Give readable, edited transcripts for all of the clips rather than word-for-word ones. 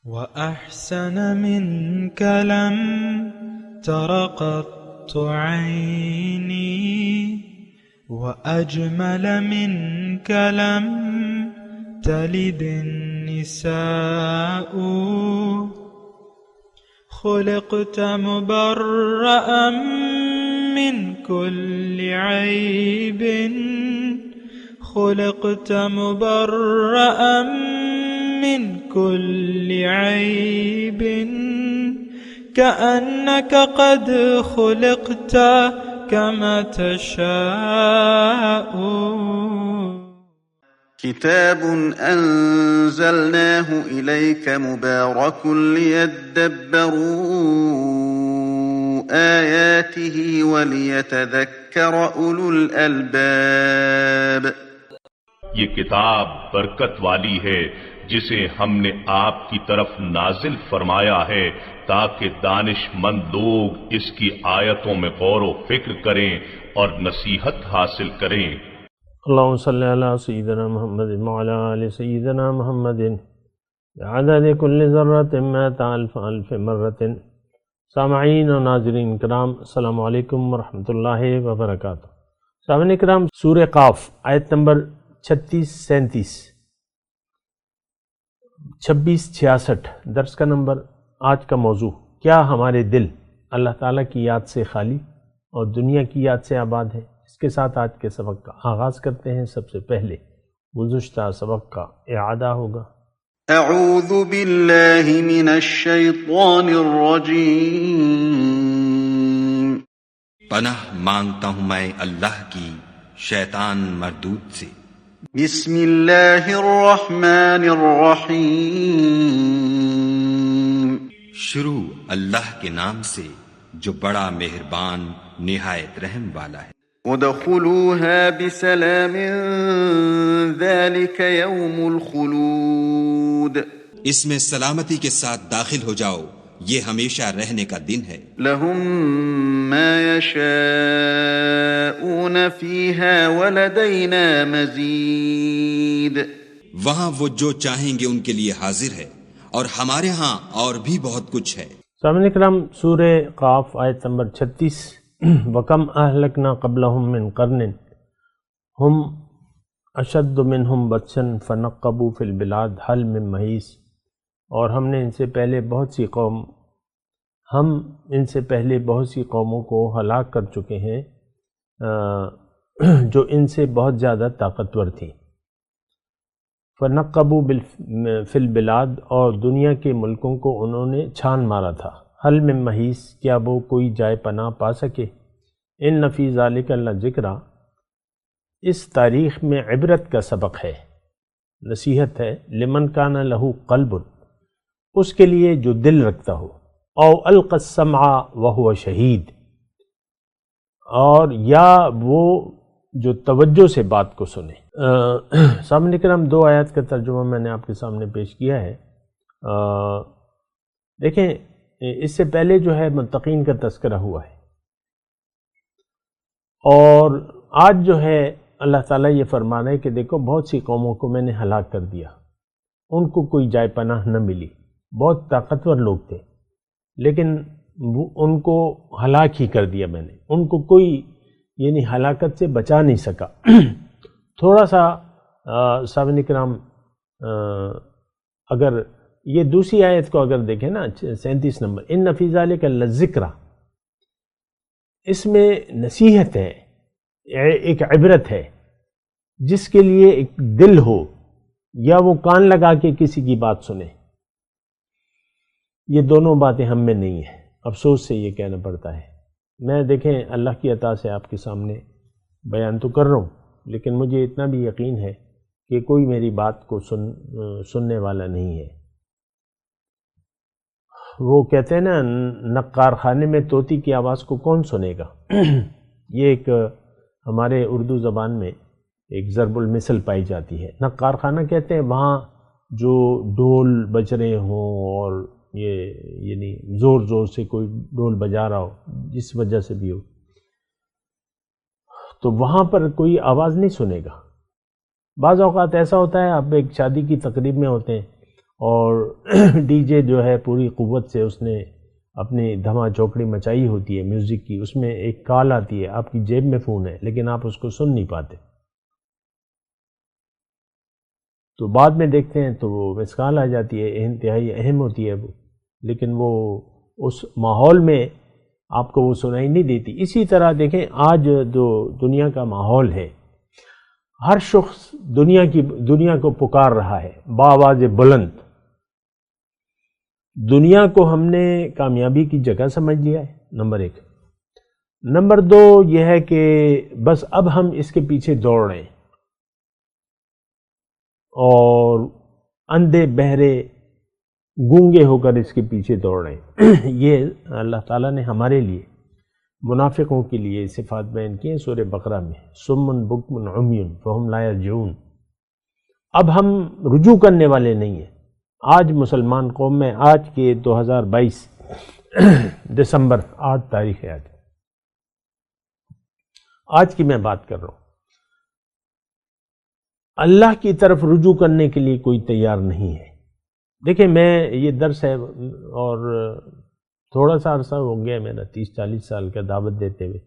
وأحسن منك لم تر قط عيني وأجمل منك لم تلد النساء خلقت مبرأ من كل عيب خلقت مبرأ من كل عيب كأنك قد خلقت كما تشاء. كتاب أنزلناه إليك مبارك ليدبروا آياته وليتذكر أولو الألباب. یہ کتاب برکت والی ہے جسے ہم نے آپ کی طرف نازل فرمایا ہے تاکہ دانش مند لوگ اس کی آیتوں میں غور و فکر کریں اور نصیحت حاصل کریں. اللہم صلی علی سیدنا محمد وعلی آل سیدنا محمد بعدد کل ذرۃ مئۃ الف الف مرۃ. سامعین و ناظرین کرام، السلام علیکم ورحمۃ اللہ وبرکاتہ. سامعین کرام، سورہ قاف آیت نمبر 36-37 26-66 درس کا نمبر. آج کا موضوع: کیا ہمارے دل اللہ تعالیٰ کی یاد سے خالی اور دنیا کی یاد سے آباد ہے؟ اس کے ساتھ آج کے سبق کا آغاز کرتے ہیں. سب سے پہلے گزشتہ سبق کا اعادہ ہوگا. اعوذ باللہ من الشیطان الرجیم. پناہ مانگتا ہوں میں اللہ کی شیطان مردود سے. بسم اللہ الرحمن الرحیم. شروع اللہ کے نام سے جو بڑا مہربان نہایت رحم والا ہے. ادخلوها بسلام ذلك يوم الخلود. اس میں سلامتی کے ساتھ داخل ہو جاؤ، یہ ہمیشہ رہنے کا دن ہے. لهم ما يشاءون فيها ولدينا مزید. وہاں وہ جو چاہیں گے ان کے لیے حاضر ہے، اور ہمارے ہاں اور بھی بہت کچھ ہے. سامعین کرام، سورہ قاف آیت نمبر 36. وَكَمْ أَهْلَكْنَا قَبْلَهُمْ مِنْ قَرْنٍ هُمْ أَشَدُّ مِنْهُمْ بَطْشًا فَنَقَّبُوا فِي الْبِلَادِ هَلْ مِنْ مَحِيصٍ. اور ہم نے ان سے پہلے بہت سی قوموں کو ہلاک کر چکے ہیں جو ان سے بہت زیادہ طاقتور تھیں. فَنَقَّبُوا فِي الْبِلَادِ، اور دنیا کے ملکوں کو انہوں نے چھان مارا تھا. حل من محیص، کیا وہ کوئی جائے پناہ پا سکے؟ ان فی ذالک لذکریٰ، اس تاریخ میں عبرت کا سبق ہے، نصیحت ہے. لمن کان لہ قلب، اس کے لیے جو دل رکھتا ہو. او القی السمع وہو شہید، اور یا وہ جو توجہ سے بات کو سنے. سامنے کرام، 2 آیات کا ترجمہ میں نے آپ کے سامنے پیش کیا ہے. دیکھیں، اس سے پہلے جو ہے متقین کا تذکرہ ہوا ہے، اور آج جو ہے اللہ تعالیٰ یہ فرما رہا ہے کہ دیکھو بہت سی قوموں کو میں نے ہلاک کر دیا، ان کو کوئی جائے پناہ نہ ملی. بہت طاقتور لوگ تھے لیکن ان کو ہلاک ہی کر دیا میں نے. ان کو کوئی یعنی ہلاکت سے بچا نہیں سکا. تھوڑا سا سامعین کرام، اگر یہ دوسری آیت کو اگر دیکھیں نا، 37 نمبر، ان فی ذالک لذکریٰ، اس میں نصیحت ہے، ایک عبرت ہے. جس کے لیے ایک دل ہو یا وہ کان لگا کے کسی کی بات سنے، یہ دونوں باتیں ہم میں نہیں ہیں. افسوس سے یہ کہنا پڑتا ہے. میں دیکھیں اللہ کی عطا سے آپ کے سامنے بیان تو کر رہا ہوں، لیکن مجھے اتنا بھی یقین ہے کہ کوئی میری بات کو سننے والا نہیں ہے. وہ کہتے ہیں نا، نقار خانے میں طوطی کی آواز کو کون سنے گا. یہ ایک ہمارے اردو زبان میں ایک ضرب المثل پائی جاتی ہے. نقار خانہ کہتے ہیں وہاں جو ڈھول بج رہے ہوں اور یہ یعنی زور زور سے کوئی ڈھول بجا رہا ہو، جس وجہ سے بھی ہو، تو وہاں پر کوئی آواز نہیں سنے گا. بعض اوقات ایسا ہوتا ہے، آپ ایک شادی کی تقریب میں ہوتے ہیں اور ڈی جے جو ہے پوری قوت سے اس نے اپنی دھما چوکڑی مچائی ہوتی ہے میوزک کی، اس میں ایک کال آتی ہے، آپ کی جیب میں فون ہے لیکن آپ اس کو سن نہیں پاتے، تو بعد میں دیکھتے ہیں تو وہ مس کال آ جاتی ہے، انتہائی اہم ہوتی ہے وہ، لیکن وہ اس ماحول میں آپ کو وہ سنائی نہیں دیتی۔ اسی طرح دیکھیں آج جو دنیا کا ماحول ہے، ہر شخص دنیا کو پکار رہا ہے بآواز بلند۔ دنیا کو ہم نے کامیابی کی جگہ سمجھ لیا ہے، نمبر 1۔ نمبر 2 یہ ہے کہ بس اب ہم اس کے پیچھے دوڑ رہے ہیں، اور اندھے بہرے گونگے ہو کر اس کے پیچھے دوڑ رہے ہیں۔ یہ اللہ تعالیٰ نے ہمارے لیے، منافقوں کے لیے صفات بیان کی ہیں سورہ بقرہ میں، سمن بکمن عمی فہم لا یرجعون۔ اب ہم رجوع کرنے والے نہیں ہیں۔ آج مسلمان قوم میں، آج کے 2022 دسمبر 8 تاریخ ہے، آج کی میں بات کر رہا ہوں، اللہ کی طرف رجوع کرنے کے لیے کوئی تیار نہیں ہے۔ دیکھیں میں یہ درس ہے اور تھوڑا سا عرصہ ہو گیا میرا 30-40 سال کا دعوت دیتے ہوئے،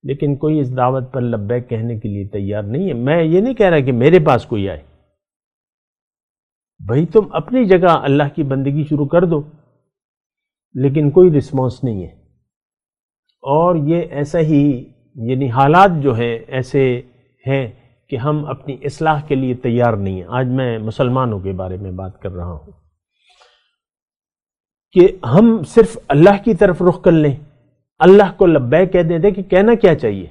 لیکن کوئی اس دعوت پر لبیک کہنے کے لیے تیار نہیں ہے۔ میں یہ نہیں کہہ رہا کہ میرے پاس کوئی آئے، بھئی تم اپنی جگہ اللہ کی بندگی شروع کر دو، لیکن کوئی رسپانس نہیں ہے۔ اور یہ ایسا ہی، یعنی حالات جو ہیں ایسے ہیں کہ ہم اپنی اصلاح کے لیے تیار نہیں ہیں۔ آج میں مسلمانوں کے بارے میں بات کر رہا ہوں کہ ہم صرف اللہ کی طرف رخ کر لیں، اللہ کو لبیک کہہ دیں۔ دیکھیں کہنا کیا چاہیے،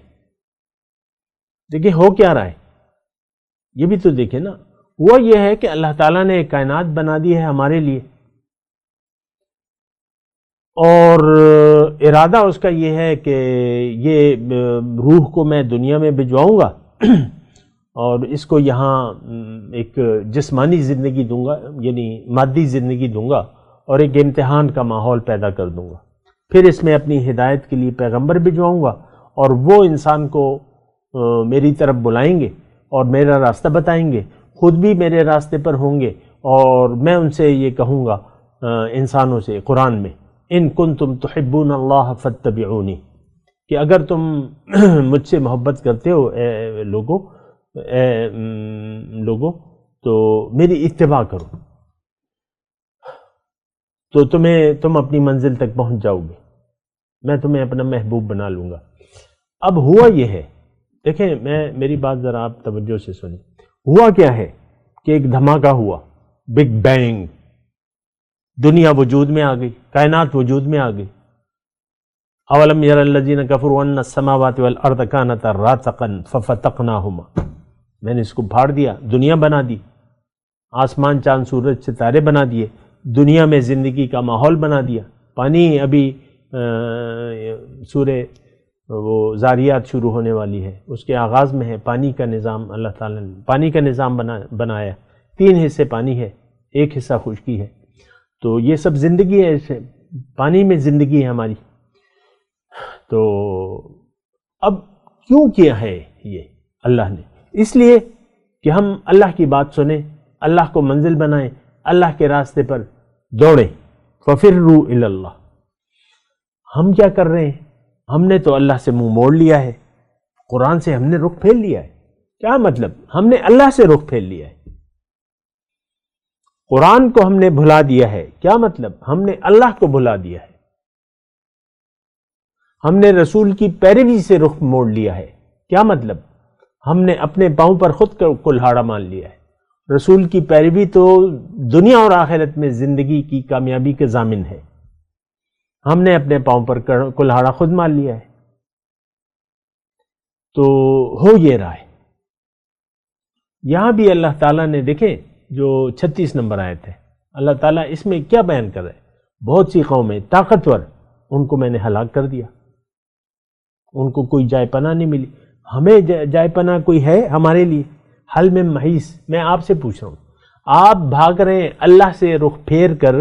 دیکھیں ہو کیا رہا ہے، یہ بھی تو دیکھیں نا۔ وہ یہ ہے کہ اللہ تعالیٰ نے ایک کائنات بنا دی ہے ہمارے لیے، اور ارادہ اس کا یہ ہے کہ یہ روح کو میں دنیا میں بھجواؤں گا اور اس کو یہاں ایک جسمانی زندگی دوں گا، یعنی مادی زندگی دوں گا، اور ایک امتحان کا ماحول پیدا کر دوں گا۔ پھر اس میں اپنی ہدایت کے لیے پیغمبر بھجواؤں گا، اور وہ انسان کو میری طرف بلائیں گے اور میرا راستہ بتائیں گے، خود بھی میرے راستے پر ہوں گے، اور میں ان سے یہ کہوں گا انسانوں سے قرآن میں، ان کنتم تحبون اللہ فاتبعونی، کہ اگر تم مجھ سے محبت کرتے ہو اے لوگوں تو میری اتباع کرو، تو تم اپنی منزل تک پہنچ جاؤ گے، میں تمہیں اپنا محبوب بنا لوں گا۔ اب ہوا یہ ہے، دیکھیں میری بات ذرا آپ توجہ سے سنیں، ہوا کیا ہے کہ ایک دھماکہ ہوا، بگ بینگ، دنیا وجود میں آ گئی، کائنات وجود میں آ گئی۔ اولم یر الذین کفروا ان السماوات والارض کانتا راتقا ففتقناہما، میں نے اس کو پھاڑ دیا، دنیا بنا دی، آسمان چاند سورج ستارے بنا دیے، دنیا میں زندگی کا ماحول بنا دیا۔ پانی ابھی سورہ وہ زاریات شروع ہونے والی ہے، اس کے آغاز میں ہے پانی کا نظام، اللہ تعالیٰ نے پانی کا نظام بنایا، 3 حصے پانی ہے، 1 حصہ خشکی ہے، تو یہ سب زندگی ہے، پانی میں زندگی ہے ہماری۔ تو اب کیوں کیا ہے یہ اللہ نے؟ اس لیے کہ ہم اللہ کی بات سنیں، اللہ کو منزل بنائیں، اللہ کے راستے پر دوڑیں۔ فَفِرُّوا إِلَى اللَّهِ، ہم کیا کر رہے ہیں؟ ہم نے تو اللہ سے منہ موڑ لیا ہے، قرآن سے ہم نے رخ پھیر لیا ہے۔ کیا مطلب؟ ہم نے اللہ سے رخ پھیر لیا ہے، قرآن کو ہم نے بھلا دیا ہے۔ کیا مطلب؟ ہم نے اللہ کو بھلا دیا ہے، ہم نے رسول کی پیروی سے رخ موڑ لیا ہے۔ کیا مطلب؟ ہم نے اپنے پاؤں پر خود کلہاڑا مان لیا ہے۔ رسول کی پیروی تو دنیا اور آخرت میں زندگی کی کامیابی کے ضامن ہے، ہم نے اپنے پاؤں پر کلہاڑا خود مار لیا ہے۔ تو ہو یہ رہا ہے، یہاں بھی اللہ تعالیٰ نے دیکھیں جو 36 نمبر آیت ہے، اللہ تعالیٰ اس میں کیا بیان کر رہے ہیں؟ بہت سی قومیں طاقتور، ان کو میں نے ہلاک کر دیا، ان کو کوئی جائے پناہ نہیں ملی۔ ہمیں جائے پناہ کوئی ہے ہمارے لیے؟ حل میں محیص، میں آپ سے پوچھ رہا ہوں، آپ بھاگ رہے ہیں اللہ سے رخ پھیر کر،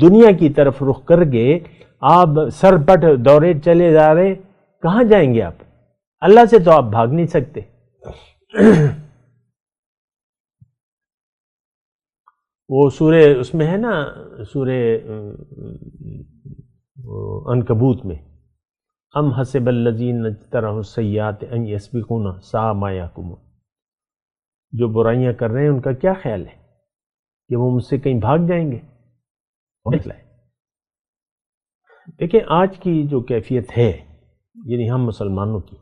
دنیا کی طرف رخ کر کے آپ سر پٹ دورے چلے جا رہے ہیں، کہاں جائیں گے آپ؟ اللہ سے تو آپ بھاگ نہیں سکتے۔ وہ سورہ اس میں ہے نا، سورہ عنکبوت میں، ام حسب الذین اجترحوا السیئات ان یسبقونا ساء ما یحکمون، جو برائیاں کر رہے ہیں ان کا کیا خیال ہے کہ وہ مجھ سے کہیں بھاگ جائیں گے؟ دیکھیں آج کی جو کیفیت ہے، یعنی ہم مسلمانوں کی،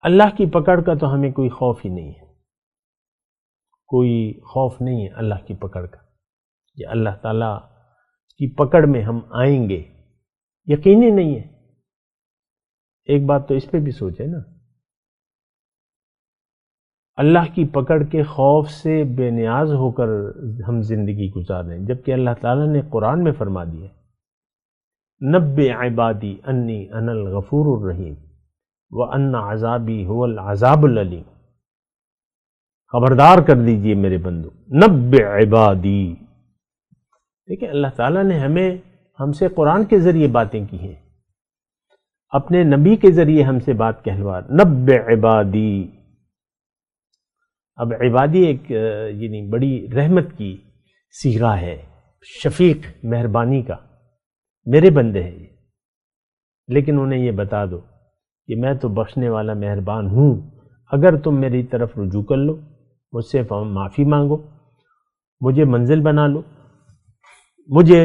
اللہ کی پکڑ کا تو ہمیں کوئی خوف ہی نہیں ہے، کوئی خوف نہیں ہے اللہ کی پکڑ کا، کہ اللہ تعالیٰ کی پکڑ میں ہم آئیں گے، یقینی نہیں ہے۔ ایک بات تو اس پہ بھی سوچے نا، اللہ کی پکڑ کے خوف سے بے نیاز ہو کر ہم زندگی گزار رہے ہیں، جبکہ اللہ تعالیٰ نے قرآن میں فرما دیا ہے نبئ عبادی انی انا الغفور الرحیم وان عذابی هو العذاب العلیم، خبردار کر دیجئے میرے بندو، نبئ عبادی۔ دیکھیں اللہ تعالیٰ نے ہم سے قرآن کے ذریعے باتیں کی ہیں، اپنے نبی کے ذریعے ہم سے بات کہلوا، نبئ عبادی۔ اب عبادی ایک یعنی بڑی رحمت کی صیغہ ہے، شفیق، مہربانی کا، میرے بندے ہیں یہ، لیکن انہیں یہ بتا دو کہ میں تو بخشنے والا مہربان ہوں، اگر تم میری طرف رجوع کر لو، مجھ سے معافی مانگو، مجھے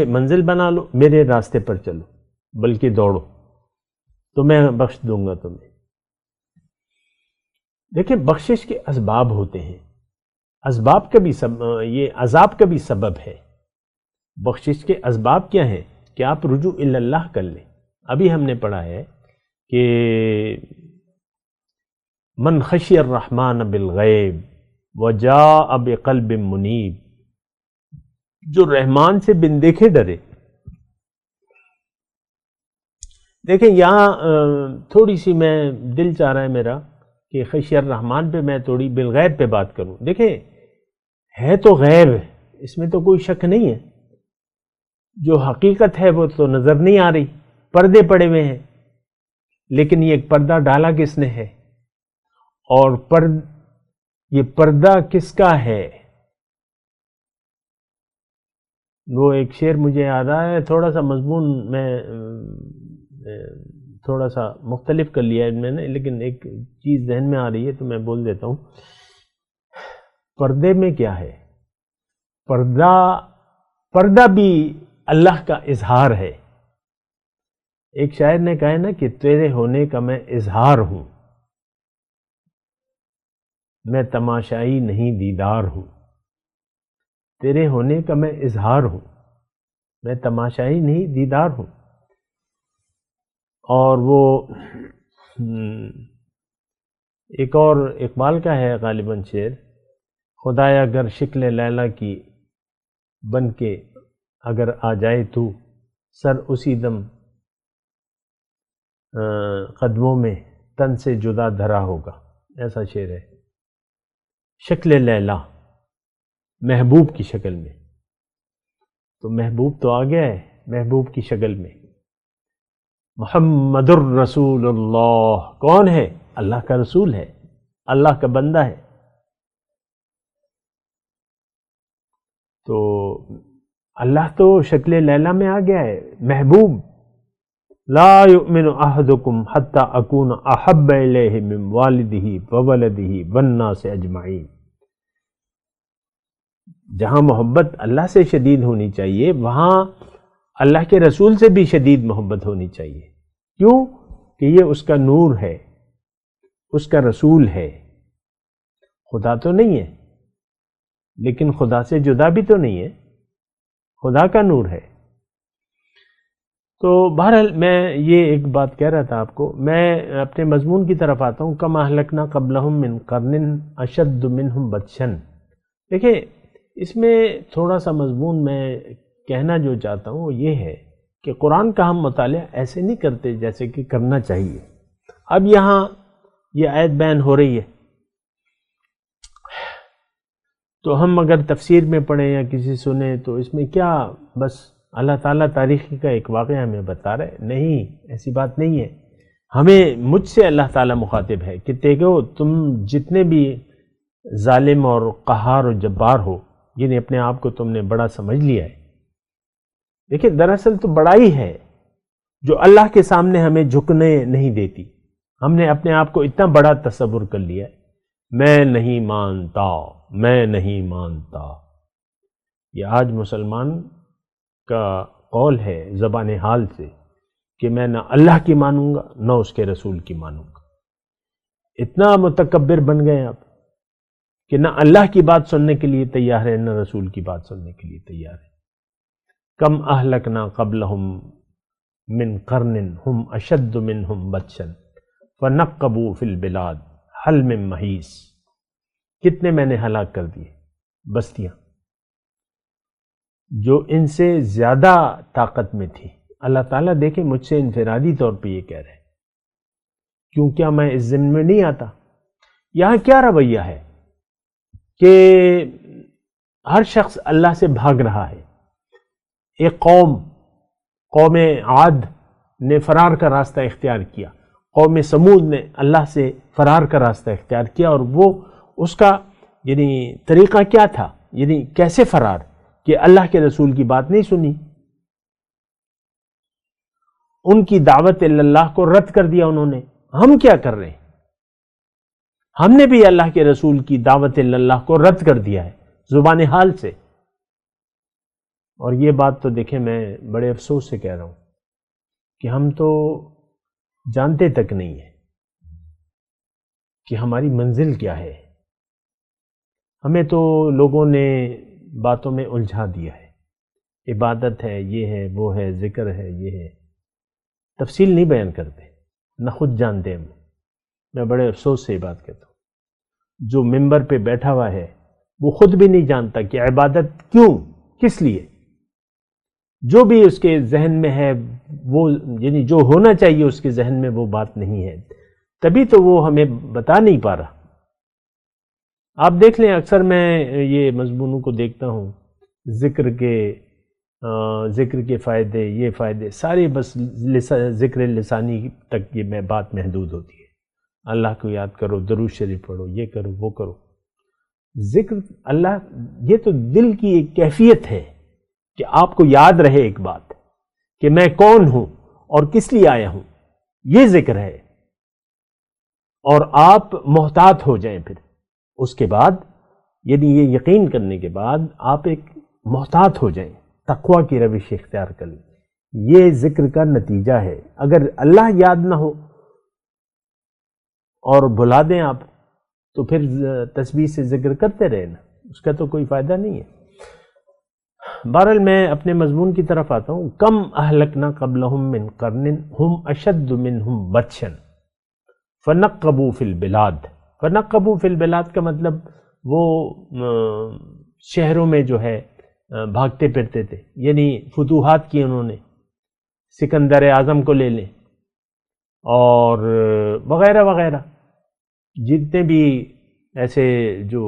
منزل بنا لو، میرے راستے پر چلو، بلکہ دوڑو تو میں بخش دوں گا تمہیں۔ دیکھیں بخشش کے اسباب ہوتے ہیں، اسباب کا بھی یہ عذاب کا بھی سبب ہے۔ بخشش کے اسباب کیا ہیں؟ کہ آپ رجوع اللہ کر لیں۔ ابھی ہم نے پڑھا ہے کہ من خشی الرحمن بالغیب وجاء بقلب منیب، جو رحمان سے بن دیکھے ڈرے۔ دیکھیں یہاں تھوڑی سی میں دل چاہ رہا ہے میرا کہ خشی الرحمن پہ میں تھوڑی بالغیب پہ بات کروں۔ دیکھیں ہے تو غیب، اس میں تو کوئی شک نہیں ہے، جو حقیقت ہے وہ تو نظر نہیں آ رہی، پردے پڑے ہوئے ہیں، لیکن یہ ایک پردہ ڈالا کس نے ہے، اور یہ پردہ کس کا ہے؟ وہ ایک شعر مجھے یاد آیا ہے، تھوڑا سا مضمون میں تھوڑا سا مختلف کر لیا ہے میں نے، لیکن ایک چیز ذہن میں آ رہی ہے تو میں بول دیتا ہوں۔ پردے میں کیا ہے؟ پردہ بھی اللہ کا اظہار ہے۔ ایک شاعر نے کہا ہے نا کہ تیرے ہونے کا میں اظہار ہوں، میں تماشائی نہیں دیدار ہوں۔ تیرے ہونے کا میں اظہار ہوں، میں تماشائی نہیں دیدار ہوں۔ اور وہ ایک اور اقبال کا ہے غالباً شعر، خدایا گر شکل لیلا کی بن کے اگر آ جائے تو، سر اسی دم قدموں میں تن سے جدا دھرا ہوگا، ایسا شعر ہے۔ شکل لیلا، محبوب کی شکل میں، تو محبوب تو آ گیا ہے، محبوب کی شکل میں۔ محمد الرسول اللہ کون ہے؟ اللہ کا رسول ہے، اللہ کا بندہ ہے۔ تو اللہ تو شکل لیلا میں آ گیا ہے، محبوب۔ لا یؤمن احدکم حتی اکون احب الیہ من والدہ وولدہ والناس اجمعین۔ جہاں محبت اللہ سے شدید ہونی چاہیے، وہاں اللہ کے رسول سے بھی شدید محبت ہونی چاہیے۔ کیوں؟ کہ یہ اس کا نور ہے، اس کا رسول ہے۔ خدا تو نہیں ہے، لیکن خدا سے جدا بھی تو نہیں ہے، خدا کا نور ہے۔ تو بہرحال میں یہ ایک بات کہہ رہا تھا آپ کو، میں اپنے مضمون کی طرف آتا ہوں۔ کما اہلکنا قبلہم من قرن اشد منہم بطشا۔ دیکھیں اس میں تھوڑا سا مضمون میں کہنا جو چاہتا ہوں وہ یہ ہے کہ قرآن کا ہم مطالعہ ایسے نہیں کرتے جیسے کہ کرنا چاہیے۔ اب یہاں یہ آیت بیان ہو رہی ہے، تو ہم اگر تفسیر میں پڑھیں یا کسی سنیں تو اس میں کیا بس اللہ تعالیٰ تاریخ کا ایک واقعہ ہمیں بتا رہے؟ نہیں، ایسی بات نہیں ہے۔ ہمیں مجھ سے اللہ تعالیٰ مخاطب ہے کہ دیکھو تم جتنے بھی ظالم اور قہار و جبار ہو، یعنی اپنے آپ کو تم نے بڑا سمجھ لیا ہے۔ دیکھیں دراصل تو بڑائی ہے جو اللہ کے سامنے ہمیں جھکنے نہیں دیتی۔ ہم نے اپنے آپ کو اتنا بڑا تصور کر لیا ہے، میں نہیں مانتا، میں نہیں مانتا۔ یہ آج مسلمان کا قول ہے زبان حال سے کہ میں نہ اللہ کی مانوں گا نہ اس کے رسول کی مانوں گا۔ اتنا متکبر بن گئے آپ کہ نہ اللہ کی بات سننے کے لیے تیار ہے نہ رسول کی بات سننے کے لیے تیار ہے۔ کم اہلکنا قبلہم من قرن ہم اشد منہم بطشا فنقبوا فی البلاد حل من محیص، کتنے میں نے ہلاک کر دیے بستیاں جو ان سے زیادہ طاقت میں تھی۔ اللہ تعالیٰ دیکھیں مجھ سے انفرادی طور پہ یہ کہہ رہے ہیں، کیوں کیا میں اس ضمن میں نہیں آتا؟ یہاں کیا رویہ ہے کہ ہر شخص اللہ سے بھاگ رہا ہے۔ ایک قوم عاد نے فرار کا راستہ اختیار کیا، قوم سمود نے اللہ سے فرار کا راستہ اختیار کیا، اور وہ اس کا یعنی طریقہ کیا تھا، یعنی کیسے فرار، کہ اللہ کے رسول کی بات نہیں سنی، ان کی دعوت اللہ کو رد کر دیا انہوں نے۔ ہم کیا کر رہے ہیں؟ ہم نے بھی اللہ کے رسول کی دعوت اللہ کو رد کر دیا ہے زبان حال سے۔ اور یہ بات تو دیکھیں میں بڑے افسوس سے کہہ رہا ہوں کہ ہم تو جانتے تک نہیں ہیں کہ ہماری منزل کیا ہے۔ ہمیں تو لوگوں نے باتوں میں الجھا دیا ہے، عبادت ہے، یہ ہے، وہ ہے، ذکر ہے، یہ ہے، تفصیل نہیں بیان کرتے، نہ خود جانتے ہم۔ میں بڑے افسوس سے یہ بات کہتا ہوں، جو ممبر پہ بیٹھا ہوا ہے وہ خود بھی نہیں جانتا کہ عبادت کیوں، کس لیے۔ جو بھی اس کے ذہن میں ہے وہ یعنی جو ہونا چاہیے اس کے ذہن میں وہ بات نہیں ہے، تبھی تو وہ ہمیں بتا نہیں پا رہا۔ آپ دیکھ لیں اکثر میں یہ مضمونوں کو دیکھتا ہوں، ذکر کے فائدے، یہ فائدے سارے بس ذکر لسانی تک یہ بات محدود ہوتی ہے۔ اللہ کو یاد کرو، درود شریف پڑھو، یہ کرو، وہ کرو۔ ذکر اللہ یہ تو دل کی ایک کیفیت ہے کہ آپ کو یاد رہے ایک بات کہ میں کون ہوں اور کس لیے آیا ہوں، یہ ذکر ہے، اور آپ محتاط ہو جائیں۔ پھر اس کے بعد یعنی یہ یقین کرنے کے بعد آپ ایک محتاط ہو جائیں، تقوی کی روش اختیار کر لیں۔ یہ ذکر کا نتیجہ ہے۔ اگر اللہ یاد نہ ہو اور بھلا دیں آپ تو پھر تسبیح سے ذکر کرتے رہے نا، اس کا تو کوئی فائدہ نہیں ہے۔ بہرحال میں اپنے مضمون کی طرف آتا ہوں۔ کم اہلکنا قبلہم من قرن ہم اشد منہم بطشا فنقبوا فی البلاد۔ فنقبوا فی البلاد کا مطلب وہ شہروں میں جو ہے بھاگتے پھرتے تھے، یعنی فتوحات کی انہوں نے، سکندر اعظم کو لے لیں اور وغیرہ وغیرہ، جتنے بھی ایسے جو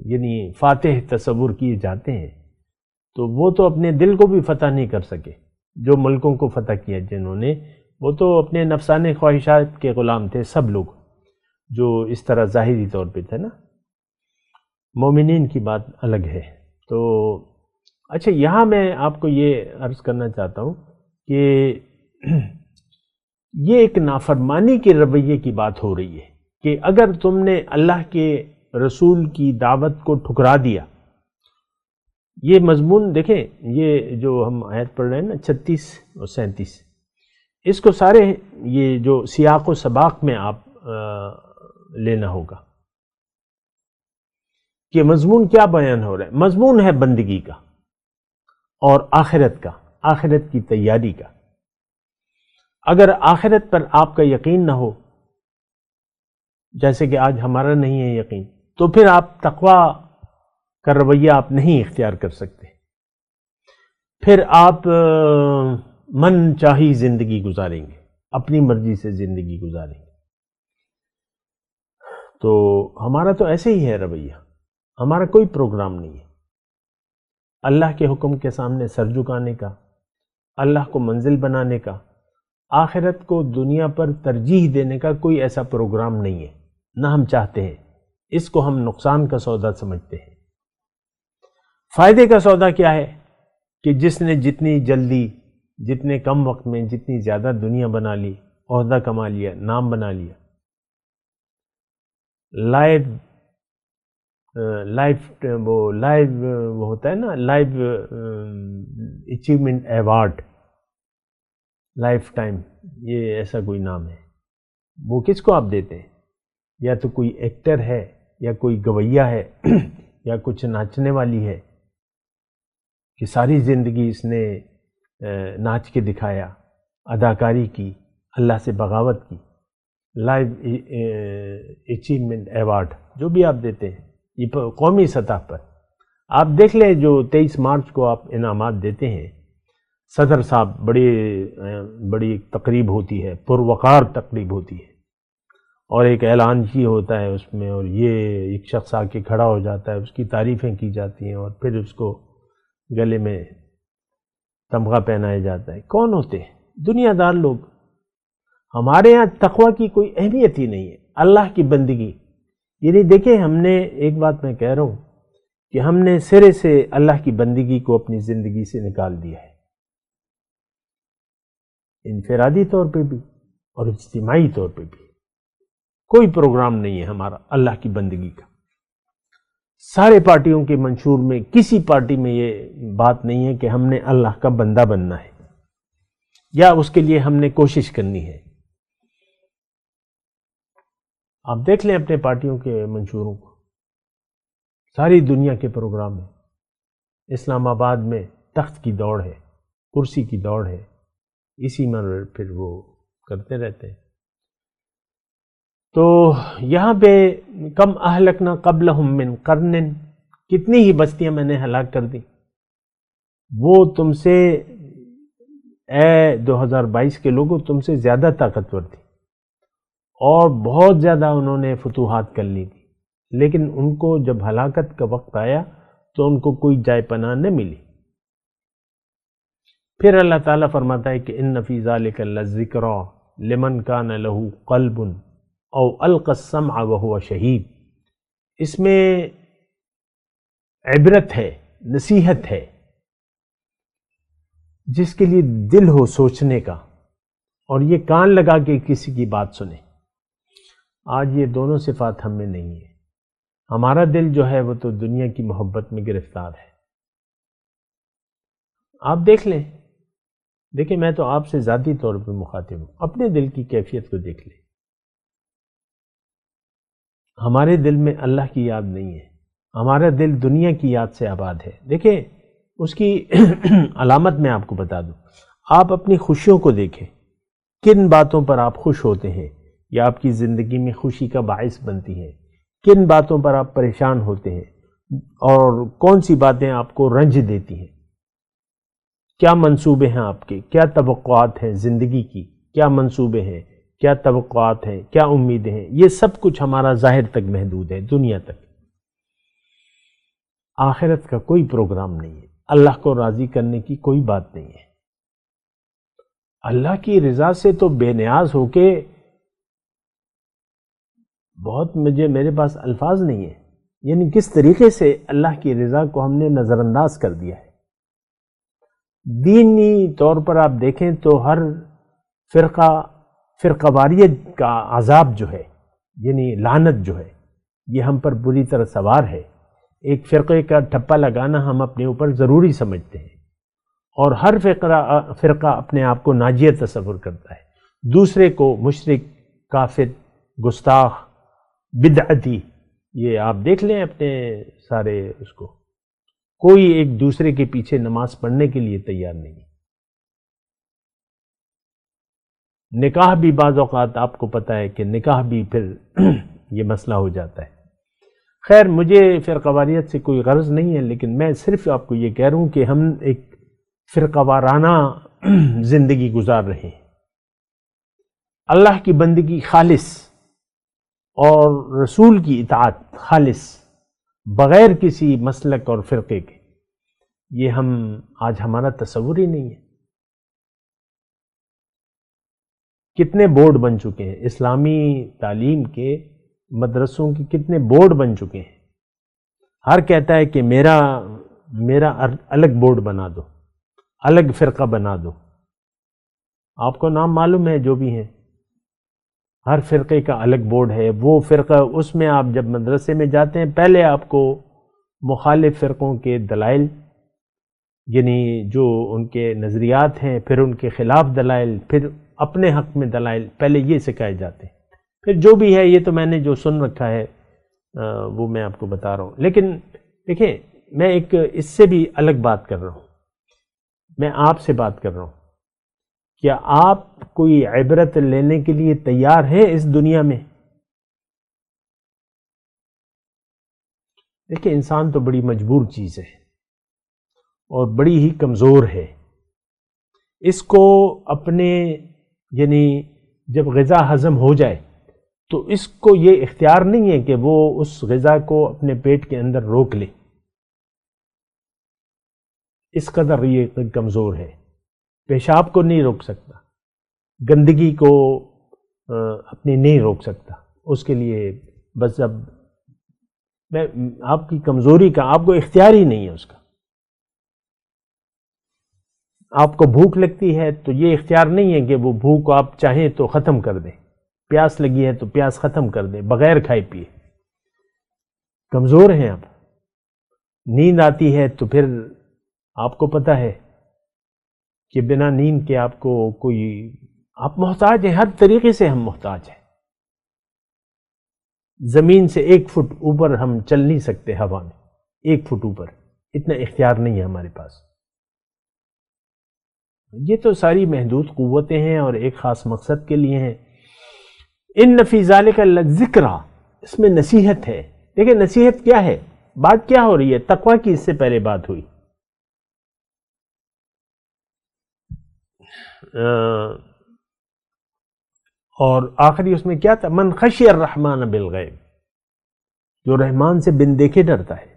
یعنی فاتح تصور کیے جاتے ہیں، تو وہ تو اپنے دل کو بھی فتح نہیں کر سکے۔ جو ملکوں کو فتح کیا جنہوں نے، وہ تو اپنے نفسانی خواہشات کے غلام تھے سب لوگ، جو اس طرح ظاہری طور پہ تھے نا۔ مومنین کی بات الگ ہے۔ تو اچھا، یہاں میں آپ کو یہ عرض کرنا چاہتا ہوں کہ یہ ایک نافرمانی کے رویے کی بات ہو رہی ہے کہ اگر تم نے اللہ کے رسول کی دعوت کو ٹھکرا دیا۔ یہ مضمون دیکھیں، یہ جو ہم آیت پڑھ رہے ہیں نا 36 اور 37، اس کو سارے یہ جو سیاق و سباق میں آپ لینا ہوگا کہ مضمون کیا بیان ہو رہا ہے۔ مضمون ہے بندگی کا اور آخرت کا، آخرت کی تیاری کا۔ اگر آخرت پر آپ کا یقین نہ ہو، جیسے کہ آج ہمارا نہیں ہے یقین، تو پھر آپ تقوی کا رویہ آپ نہیں اختیار کر سکتے، پھر آپ من چاہی زندگی گزاریں گے، اپنی مرضی سے زندگی گزاریں گے۔ تو ہمارا تو ایسے ہی ہے رویہ، ہمارا کوئی پروگرام نہیں ہے اللہ کے حکم کے سامنے سر جھکانے کا، اللہ کو منزل بنانے کا، آخرت کو دنیا پر ترجیح دینے کا کوئی ایسا پروگرام نہیں ہے، نہ ہم چاہتے ہیں۔ اس کو ہم نقصان کا سودا سمجھتے ہیں۔ فائدے کا سودا کیا ہے کہ جس نے جتنی جلدی، جتنے کم وقت میں جتنی زیادہ دنیا بنا لی، عہدہ کما لیا، نام بنا لیا، وہ ہوتا ہے نا life achievement award, life time, یہ ایسا کوئی نام ہے، وہ کس کو آپ دیتے ہیں؟ یا تو کوئی ایکٹر ہے، یا کوئی گویہ ہے، یا کچھ ناچنے والی ہے کہ ساری زندگی اس نے ناچ کے دکھایا، اداکاری کی، اللہ سے بغاوت کی، لائف اچیومنٹ ایوارڈ جو بھی آپ دیتے ہیں، یہ قومی سطح پر آپ دیکھ لیں، جو 23 مارچ کو آپ انعامات دیتے ہیں، صدر صاحب بڑی تقریب ہوتی ہے، پروقار تقریب ہوتی ہے، اور ایک اعلان ہی ہوتا ہے اس میں، اور یہ ایک شخص آ کے کھڑا ہو جاتا ہے، اس کی تعریفیں کی جاتی ہیں، اور پھر اس کو گلے میں تمغہ پہنایا جاتا ہے۔ کون ہوتے ہیں؟ دنیا دار لوگ۔ ہمارے یہاں تقویٰ کی کوئی اہمیت ہی نہیں ہے، اللہ کی بندگی۔ یعنی دیکھیں، ہم نے ایک بات میں کہہ رہا ہوں کہ ہم نے سرے سے اللہ کی بندگی کو اپنی زندگی سے نکال دیا ہے، انفرادی طور پہ بھی اور اجتماعی طور پہ بھی۔ کوئی پروگرام نہیں ہے ہمارا اللہ کی بندگی کا۔ سارے پارٹیوں کے منشور میں کسی پارٹی میں یہ بات نہیں ہے کہ ہم نے اللہ کا بندہ بننا ہے یا اس کے لیے ہم نے کوشش کرنی ہے۔ آپ دیکھ لیں اپنے پارٹیوں کے منشوروں کو، ساری دنیا کے پروگرام ہیں۔ اسلام آباد میں تخت کی دوڑ ہے، کرسی کی دوڑ ہے، اسی میں پھر وہ کرتے رہتے ہیں۔ تو یہاں پہ کم اہلکنا قبلہم من قرن، کتنی ہی بستیاں میں نے ہلاک کر دی، وہ تم سے، اے 2022 کے لوگوں، تم سے زیادہ طاقتور تھی، اور بہت زیادہ انہوں نے فتوحات کر لی تھی، لیکن ان کو جب ہلاکت کا وقت آیا تو ان کو کوئی جائے پناہ نہ ملی۔ پھر اللہ تعالیٰ فرماتا ہے کہ ان فی ذلک لذکری لمن کان لہ قلب او القی السمع وہو شہید، اس میں عبرت ہے، نصیحت ہے، جس کے لیے دل ہو سوچنے کا، اور یہ کان لگا کے کسی کی بات سنے۔ آج یہ دونوں صفات ہم میں نہیں ہے۔ ہمارا دل جو ہے وہ تو دنیا کی محبت میں گرفتار ہے۔ آپ دیکھ لیں، دیکھیں، میں تو آپ سے ذاتی طور پہ مخاطب ہوں، اپنے دل کی کیفیت کو دیکھ لیں۔ ہمارے دل میں اللہ کی یاد نہیں ہے، ہمارا دل دنیا کی یاد سے آباد ہے۔ دیکھیں، اس کی علامت میں آپ کو بتا دوں، آپ اپنی خوشیوں کو دیکھیں، کن باتوں پر آپ خوش ہوتے ہیں یا آپ کی زندگی میں خوشی کا باعث بنتی ہیں، کن باتوں پر آپ پریشان ہوتے ہیں، اور کون سی باتیں آپ کو رنج دیتی ہیں، کیا منصوبے ہیں آپ کے، کیا توقعات ہیں زندگی کی، کیا منصوبے ہیں، کیا توقعات ہیں، کیا امیدیں ہیں۔ یہ سب کچھ ہمارا ظاہر تک محدود ہے، دنیا تک۔ آخرت کا کوئی پروگرام نہیں ہے، اللہ کو راضی کرنے کی کوئی بات نہیں ہے۔ اللہ کی رضا سے تو بے نیاز ہو کے بہت میرے پاس الفاظ نہیں ہیں، یعنی کس طریقے سے اللہ کی رضا کو ہم نے نظر انداز کر دیا ہے۔ دینی طور پر آپ دیکھیں تو ہر فرقہ واریت کا عذاب جو ہے، یعنی لعنت جو ہے، یہ ہم پر بری طرح سوار ہے۔ ایک فرقے کا ٹھپا لگانا ہم اپنے اوپر ضروری سمجھتے ہیں، اور ہر فرقہ اپنے آپ کو ناجیہ تصور کرتا ہے، دوسرے کو مشرک، کافر، گستاخ، بدعتی۔ یہ آپ دیکھ لیں اپنے سارے اس کو، کوئی ایک دوسرے کے پیچھے نماز پڑھنے کے لیے تیار نہیں۔ نکاح بھی بعض اوقات آپ کو پتہ ہے کہ نکاح بھی پھر یہ مسئلہ ہو جاتا ہے۔ خیر، مجھے فرقہ واریت سے کوئی غرض نہیں ہے، لیکن میں صرف آپ کو یہ کہہ رہا ہوں کہ ہم ایک فرقہ وارانہ زندگی گزار رہے ہیں۔ اللہ کی بندگی خالص اور رسول کی اطاعت خالص، بغیر کسی مسلک اور فرقے کے، یہ آج ہمارا تصور ہی نہیں ہے۔ کتنے بورڈ بن چکے ہیں اسلامی تعلیم کے، مدرسوں کے کتنے بورڈ بن چکے ہیں۔ ہر کہتا ہے کہ میرا میرا الگ بورڈ بنا دو، الگ فرقہ بنا دو. آپ کو نام معلوم ہے جو بھی ہیں، ہر فرقے کا الگ بورڈ ہے. وہ فرقہ، اس میں آپ جب مدرسے میں جاتے ہیں پہلے آپ کو مخالف فرقوں کے دلائل، یعنی جو ان کے نظریات ہیں، پھر ان کے خلاف دلائل، پھر اپنے حق میں دلائل، پہلے یہ سکھائے جاتے ہیں. پھر جو بھی ہے، یہ تو میں نے جو سن رکھا ہے وہ میں آپ کو بتا رہا ہوں. لیکن دیکھیں، میں ایک اس سے بھی الگ بات کر رہا ہوں. میں آپ سے بات کر رہا ہوں، کیا آپ کوئی عبرت لینے کے لیے تیار ہیں اس دنیا میں؟ دیکھیں، انسان تو بڑی مجبور چیز ہے اور بڑی ہی کمزور ہے. اس کو اپنے، یعنی جب غذا ہضم ہو جائے تو اس کو یہ اختیار نہیں ہے کہ وہ اس غذا کو اپنے پیٹ کے اندر روک لے. اس قدر یہ کمزور ہے. پیشاب کو نہیں روک سکتا، گندگی کو اپنی نہیں روک سکتا. اس کے لیے بس اب میں آپ کی کمزوری کا، آپ کو اختیار ہی نہیں ہے اس کا. آپ کو بھوک لگتی ہے تو یہ اختیار نہیں ہے کہ وہ بھوک آپ چاہیں تو ختم کر دیں. پیاس لگی ہے تو پیاس ختم کر دیں بغیر کھائے پیے. کمزور ہیں آپ. نیند آتی ہے تو پھر آپ کو پتہ ہے کہ بنا نیند کے آپ کو کوئی، آپ محتاج ہیں. ہر طریقے سے ہم محتاج ہیں. زمین سے 1 فٹ اوپر ہم چل نہیں سکتے ہوا میں. 1 فٹ اوپر اتنا اختیار نہیں ہے ہمارے پاس. یہ تو ساری محدود قوتیں ہیں اور ایک خاص مقصد کے لیے ہیں. ان فی ذالک لذکر، اس میں نصیحت ہے. دیکھیں نصیحت کیا ہے، بات کیا ہو رہی ہے؟ تقوی کی اس سے پہلے بات ہوئی. اور آخری اس میں کیا تھا؟ من خشی الرحمن بالغیب، جو رحمان سے بن دیکھے ڈرتا ہے.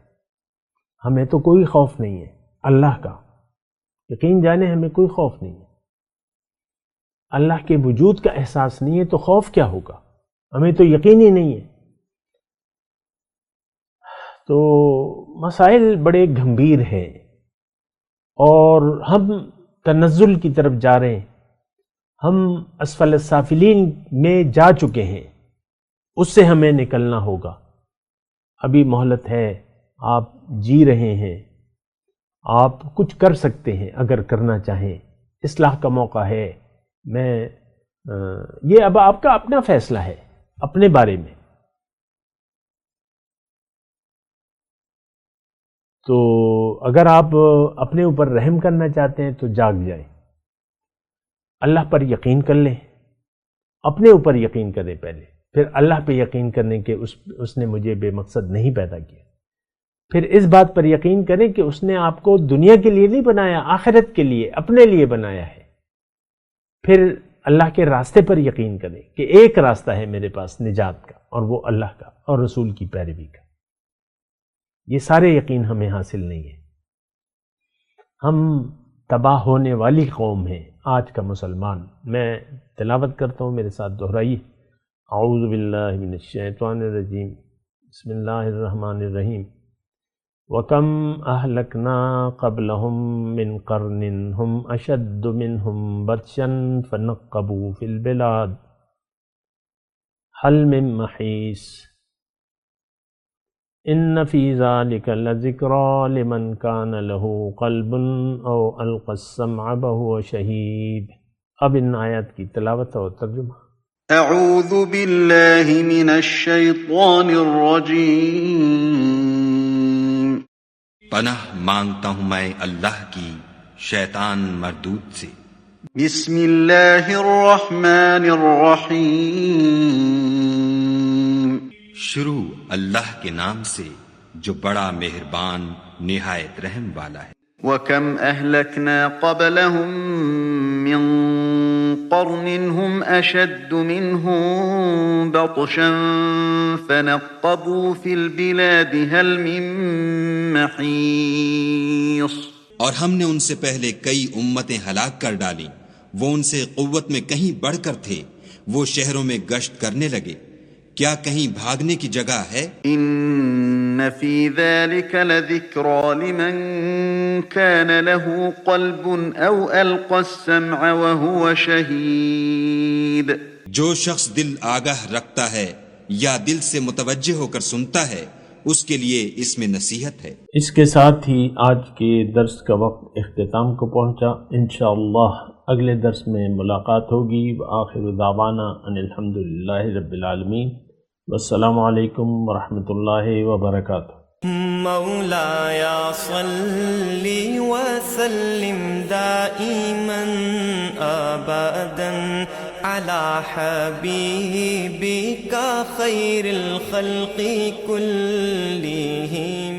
ہمیں تو کوئی خوف نہیں ہے اللہ کا، یقین جانے ہمیں کوئی خوف نہیں ہے. اللہ کے وجود کا احساس نہیں ہے تو خوف کیا ہوگا؟ ہمیں تو یقین ہی نہیں ہے. تو مسائل بڑے گھمبیر ہیں اور ہم تنزل کی طرف جا رہے ہیں. ہم اسفل السافلین میں جا چکے ہیں، اس سے ہمیں نکلنا ہوگا. ابھی مہلت ہے، آپ جی رہے ہیں، آپ کچھ کر سکتے ہیں اگر کرنا چاہیں. اصلاح کا موقع ہے. یہ اب آپ کا اپنا فیصلہ ہے اپنے بارے میں. تو اگر آپ اپنے اوپر رحم کرنا چاہتے ہیں تو جاگ جائیں، اللہ پر یقین کر لیں. اپنے اوپر یقین کریں پہلے، پھر اللہ پہ یقین کرنے کے اس نے مجھے بے مقصد نہیں پیدا کیا. پھر اس بات پر یقین کریں کہ اس نے آپ کو دنیا کے لیے نہیں بنایا، آخرت کے لیے، اپنے لیے بنایا ہے. پھر اللہ کے راستے پر یقین کریں کہ ایک راستہ ہے میرے پاس نجات کا، اور وہ اللہ کا اور رسول کی پیروی کا. یہ سارے یقین ہمیں حاصل نہیں ہے. ہم تباہ ہونے والی قوم ہیں آج کا مسلمان. میں تلاوت کرتا ہوں، میرے ساتھ دہرائیے. اعوذ باللہ من الشیطان الرجیم، بسم اللہ الرحمن الرحیم. وَكَمْ أَهْلَكْنَا قَبْلَهُمْ مِنْ قَرْنٍ هُمْ أَشَدُّ مِنْهُمْ بَطْشًا فَنَقَّبُوا فِي الْبِلَادِ هَلْ مِنْ مَحِيصٍ إِنَّ فِي ذَلِكَ لَذِكْرَى لِمَنْ كَانَ لَهُ قَلْبٌ أَوْ أَلْقَى السَّمْعَ وَهُوَ شَهِيدٌ. اب ان آیات کی تلاوت اور ترجمہ. اعوذ باللہ من الشیطان الرجیم. پناہ مانگتا ہوں میں اللہ کی شیطان مردود سے. بسم اللہ الرحمن الرحیم. شروع اللہ کے نام سے جو بڑا مہربان نہایت رحم والا ہے. وَكَمْ أَهْلَكْنَا قَبْلَهُمْ مِنْ قَرْنٍ هُمْ أَشَدُّ مِنْهُمْ بَطْشًا فَنَقَّبُوا فِي الْبِلَادِ هَلْ مِنْ مَحِيصٍ. اور ہم نے ان سے پہلے کئی امتیں ہلاک کر ڈالیں، وہ ان سے قوت میں کہیں بڑھ کر تھے. وہ شہروں میں گشت کرنے لگے، کیا کہیں بھاگنے کی جگہ ہے؟ ان فی ذلک لذکرى لمن کان له قلب او القى السمع وهو شہید. جو شخص دل آگاہ رکھتا ہے یا دل سے متوجہ ہو کر سنتا ہے اس کے لیے اس میں نصیحت ہے. اس کے ساتھ ہی آج کے درس کا وقت اختتام کو پہنچا. انشاءاللہ اگلے درس میں ملاقات ہوگی. وآخر دعوانا ان الحمدللہ رب العالمین. والسلام علیکم ورحمۃ اللہ وبرکاتہ. مولاي صل وسلم دائما ابدا على حبيبك خير الخلق كلهم.